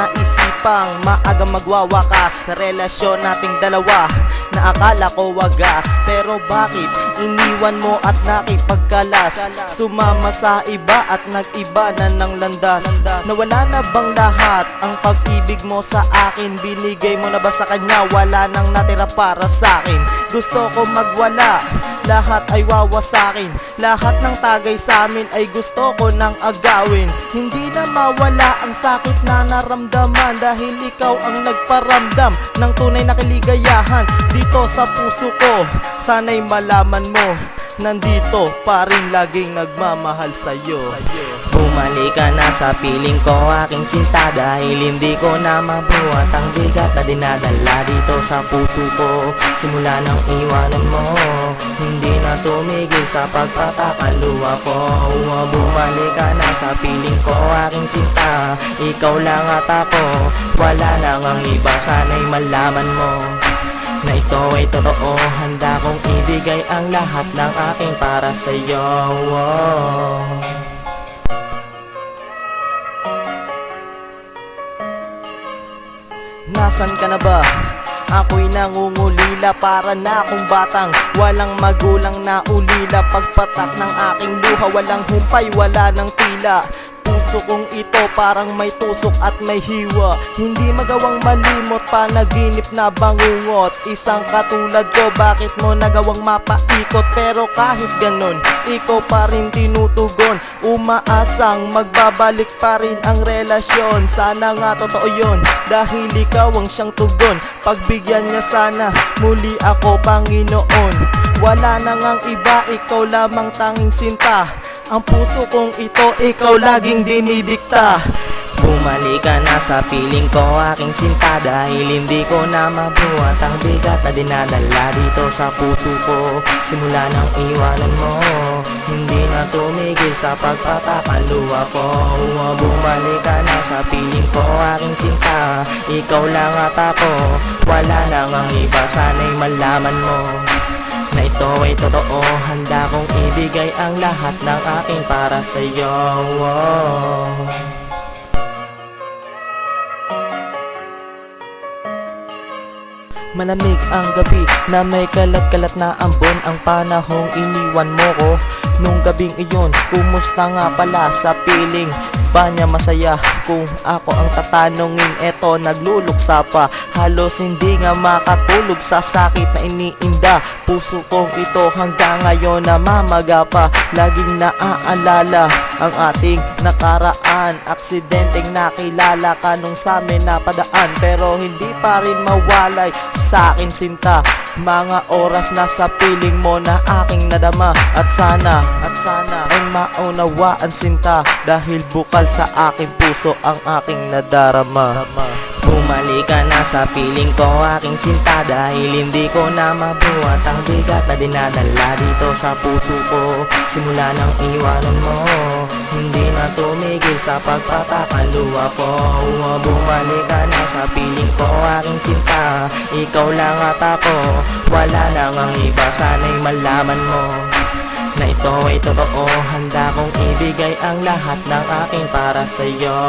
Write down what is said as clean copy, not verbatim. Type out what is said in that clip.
naisipang maaga magwawakas sa relasyon nating dalawa na akala ko wagas. Pero bakit iniwan mo at nakipagkalas? Sumama sa iba at nag-iba na ng landas. Nawala na bang lahat ang pag-ibig mo sa akin? Binigay mo na ba sa kanya? Wala nang natira para sa akin. Gusto ko magwala, lahat ay wawasakin. Lahat ng tagay sa amin ay gusto ko nang agawin. Hindi na mawala ang sakit na naramdaman, dahil ikaw ang nagparamdam ng tunay na kaligayahan dito sa puso ko. Sana'y malaman mo, nandito pa rin laging nagmamahal sa'yo. Bumalik ka na sa piling ko, aking sinta, dahil hindi ko na mabuhat ang bigat na dinadala dito sa puso ko. Simula nang iwanan mo, hindi na tumigil sa pagpapakaluwa ko. Bumalik ka na sa piling ko, aking sinta, ikaw lang at ako, wala nang ang iba. Sana'y malaman mo na ito ay totoo, handa kong ibigay ang lahat ng aking para sa'yo. Nasaan ka na ba? Ako'y nangungulila, para na akong batang walang magulang na ulila. Pagpatak ng aking luha, walang humpay, wala ng tila. Puso kong ito parang may tusok at may hiwa. Hindi magawang malimot, panaginip na bangungot. Isang katulad ko, bakit mo nagawang mapaikot? Pero kahit ganun, ikaw pa rin tinutugon. Umaasang magbabalik pa rin ang relasyon. Sana nga totoo yun, dahil ikaw ang siyang tugon. Pagbigyan niya sana muli ako, Panginoon. Wala na ngang iba, ikaw lamang tanging sinta. Ang puso kong ito, ikaw laging dinidikta. Bumalik ka na sa piling ko, aking sinta, dahil hindi ko na mabuhat ang bigat na dinadala dito sa puso ko. Simula nang iwanan mo, hindi na tumigil sa pagpapakaluwa ko. Bumalik ka na sa piling ko, aking sinta, ikaw lang at ako, wala nang ang iba. Sana'y malaman mo na ito ay totoo, handa kong ibigay ang lahat ng aking para sa'yo. Malamig ang gabi na may kalat-kalat na ambon. Ang panahong iniwan mo ko nung gabing iyon. Kumusta nga pala sa piling ba niya masaya? Kung ako ang tatanungin, eto nagluluksa pa. Halos hindi nga makatulog sa sakit na iniinda. Puso kong ito hanggang ngayon namamaga pa. Laging naaalala ang ating nakaraan. Aksidenteng nakilala ka nung sa amin napadaan. Pero hindi pa rin mawalay sa akin sinta mga oras na sa piling mo na aking nadama. At sana ay maunawaan sinta, dahil bukal sa aking puso ang aking nadarama. Bumalik ka na sa piling ko, aking sinta, dahil hindi ko na mabuhat ang bigat na dinadala dito sa puso ko. Simula nang iwanan mo, hindi na tumigil sa pagpapakaluwa ko. Bumalik ka na sa piling ko, aking sinta, ikaw lang at ako, wala nang ang iba. Sana'y malaman mo na ito ay totoo, handa kong ibigay ang lahat ng aking para sa'yo.